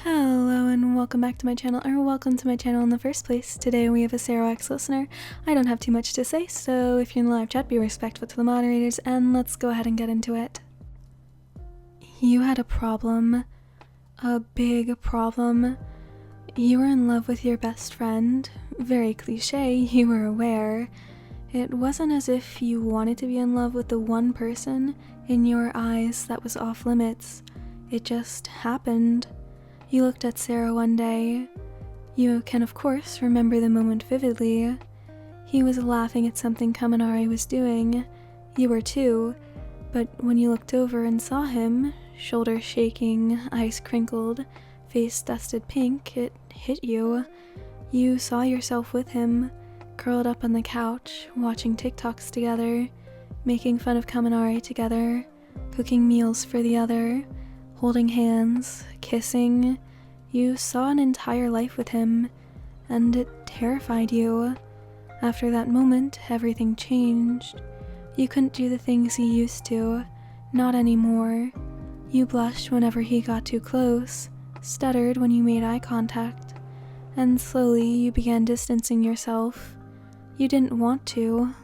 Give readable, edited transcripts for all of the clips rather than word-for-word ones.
Hello and welcome back to my channel, or welcome to my channel in the first place. Today we have a Sero X listener. I don't have too much to say, so if you're in the live chat, be respectful to the moderators, and let's go ahead and get into it. You had a problem. A big problem. You were in love with your best friend. Very cliche, you were aware. It wasn't as if you wanted to be in love with the one person in your eyes that was off limits. It just happened. You looked at Sero one day. You can of course remember the moment vividly. He was laughing at something Kaminari was doing. You were too, but when you looked over and saw him, shoulders shaking, eyes crinkled, face dusted pink, it hit you. You saw yourself with him, curled up on the couch, watching TikToks together, making fun of Kaminari together, cooking meals for the other, holding hands, kissing. You saw an entire life with him, and it terrified you. After that moment, everything changed. You couldn't do the things you used to, not anymore. You blushed whenever he got too close, stuttered when you made eye contact, and slowly you began distancing yourself. You didn't want to.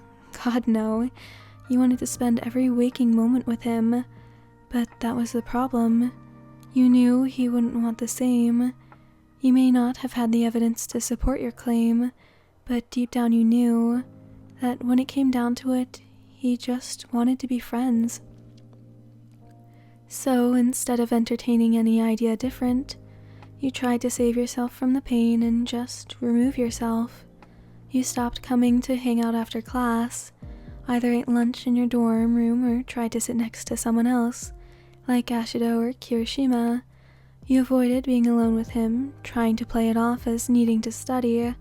God no. You wanted to spend every waking moment with him. But that was the problem. You knew he wouldn't want the same. You may not have had the evidence to support your claim, but deep down you knew that when it came down to it, he just wanted to be friends. So instead of entertaining any idea different, you tried to save yourself from the pain and just remove yourself. You stopped coming to hang out after class, either ate lunch in your dorm room or tried to sit next to someone else, like Ashido or Kirishima. You avoided being alone with him, trying to play it off as needing to study.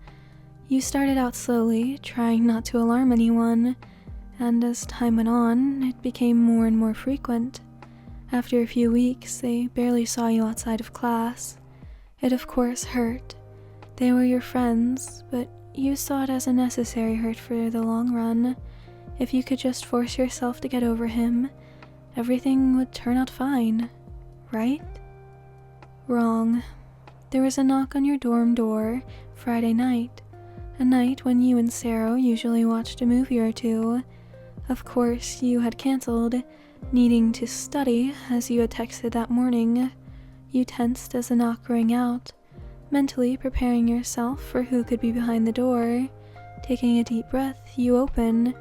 You started out slowly, trying not to alarm anyone, and as time went on, it became more and more frequent. After a few weeks, they barely saw you outside of class. It of course hurt. They were your friends, but you saw it as a necessary hurt for the long run. If you could just force yourself to get over him, everything would turn out fine, right? Wrong. There was a knock on your dorm door Friday night, a night when you and Sero usually watched a movie or two. Of course, you had cancelled, needing to study as you had texted that morning. You tensed as the knock rang out, mentally preparing yourself for who could be behind the door. Taking a deep breath, you open.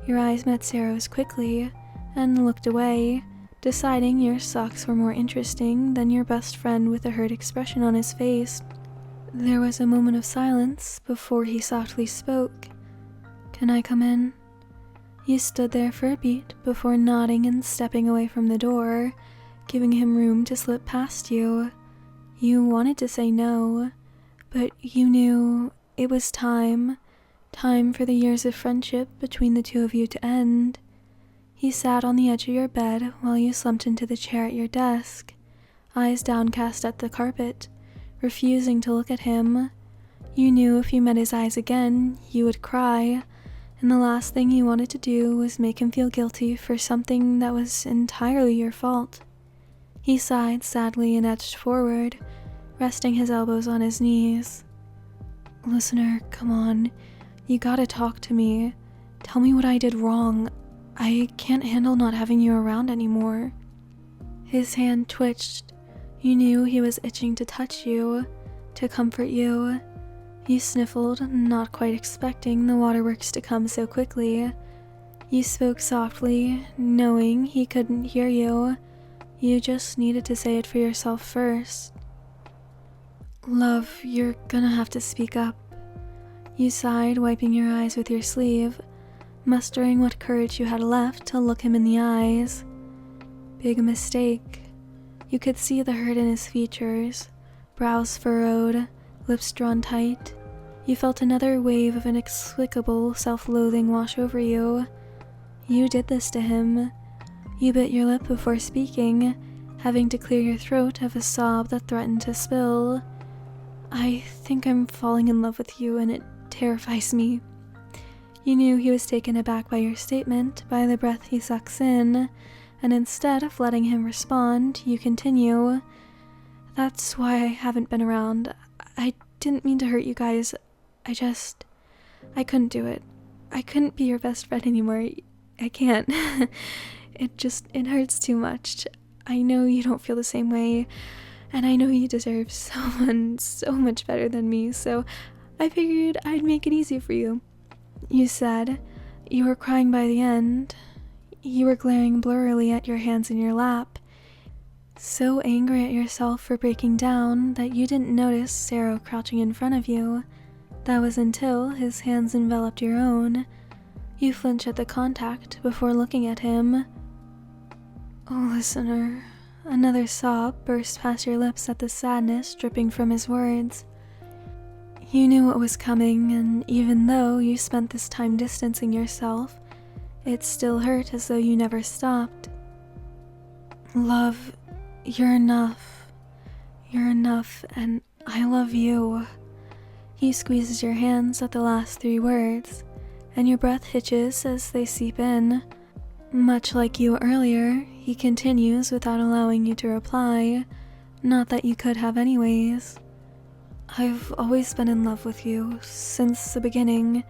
Your eyes met Sero's quickly, and looked away, deciding your socks were more interesting than your best friend with a hurt expression on his face. There was a moment of silence before he softly spoke. "Can I come in?" You stood there for a beat before nodding and stepping away from the door, giving him room to slip past you. You wanted to say no, but you knew it was time for the years of friendship between the two of you to end. He sat on the edge of your bed while you slumped into the chair at your desk, eyes downcast at the carpet, refusing to look at him. You knew if you met his eyes again, you would cry, and the last thing you wanted to do was make him feel guilty for something that was entirely your fault. He sighed sadly and edged forward, resting his elbows on his knees. "Listener, come on. You gotta talk to me. Tell me what I did wrong. I can't handle not having you around anymore." His hand twitched. You knew he was itching to touch you, to comfort you. You sniffled, not quite expecting the waterworks to come so quickly. You spoke softly, knowing he couldn't hear you. You just needed to say it for yourself first. "Love, you're gonna have to speak up." You sighed, wiping your eyes with your sleeve, mustering what courage you had left to look him in the eyes. Big mistake. You could see the hurt in his features, brows furrowed, lips drawn tight. You felt another wave of inexplicable self-loathing wash over you. You did this to him. You bit your lip before speaking, having to clear your throat of a sob that threatened to spill. "I think I'm falling in love with you, and it terrifies me." You knew he was taken aback by your statement, by the breath he sucks in, and instead of letting him respond, you continue. That's why I haven't been around. I didn't mean to hurt you guys. I couldn't do it. I couldn't be your best friend anymore. I can't. It hurts too much. I know you don't feel the same way, and I know you deserve someone so much better than me, so I figured I'd make it easy for you. You said you were crying by the end. You were glaring blurrily at your hands in your lap, so angry at yourself for breaking down that you didn't notice Sero crouching in front of you. That was until his hands enveloped your own. You flinch at the contact before looking at him. Oh, listener, another sob burst past your lips at the sadness dripping from his words. You knew what was coming, and even though you spent this time distancing yourself, it still hurt as though you never stopped. Love, you're enough. You're enough, and I love you. He squeezes your hands at the last 3 words, and your breath hitches as they seep in. Much like you earlier, he continues without allowing you to reply, not that you could have anyways. I've always been in love with you, since the beginning,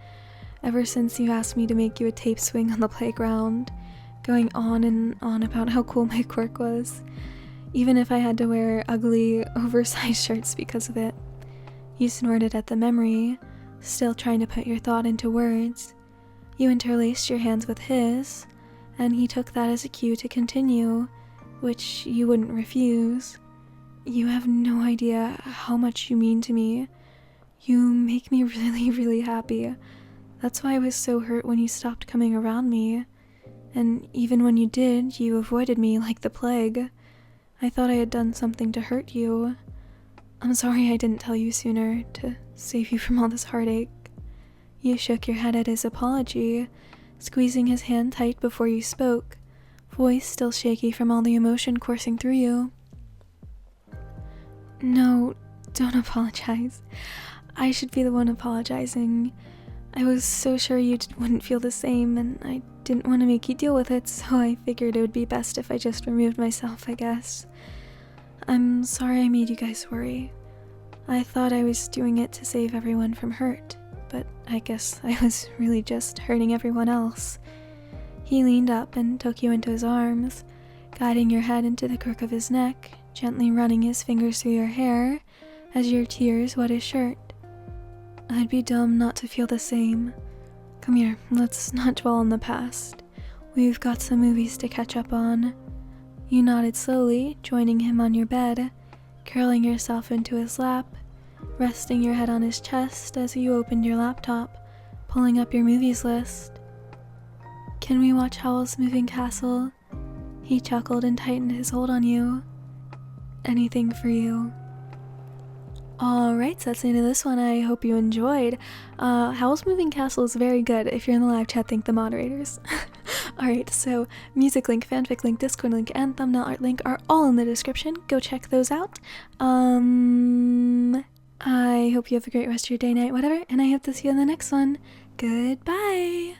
ever since you asked me to make you a tape swing on the playground, going on and on about how cool my quirk was, even if I had to wear ugly, oversized shirts because of it. You snorted at the memory, still trying to put your thought into words. You interlaced your hands with his, and he took that as a cue to continue, which you wouldn't refuse. You have no idea how much you mean to me. You make me really, really happy. That's why I was so hurt when you stopped coming around me. And even when you did, you avoided me like the plague. I thought I had done something to hurt you. I'm sorry I didn't tell you sooner, to save you from all this heartache. You shook your head at his apology, squeezing his hand tight before you spoke, voice still shaky from all the emotion coursing through you. No, don't apologize. I should be the one apologizing. I was so sure you wouldn't feel the same, and I didn't want to make you deal with it, so I figured it would be best if I just removed myself, I guess. I'm sorry I made you guys worry. I thought I was doing it to save everyone from hurt, but I guess I was really just hurting everyone else. He leaned up and took you into his arms, guiding your head into the crook of his neck, gently running his fingers through your hair as your tears wet his shirt. I'd be dumb not to feel the same. Come here, let's not dwell on the past. We've got some movies to catch up on. You nodded slowly, joining him on your bed, curling yourself into his lap, resting your head on his chest as you opened your laptop, pulling up your movies list. Can we watch Howl's Moving Castle? He chuckled and tightened his hold on you. Anything for you. Alright, so that's the end of this one. I hope you enjoyed. Howl's Moving Castle is very good. If you're in the live chat, thank the moderators. Alright, so music link, fanfic link, Discord link, and thumbnail art link are all in the description. Go check those out. I hope you have a great rest of your day, night, whatever, and I hope to see you in the next one. Goodbye!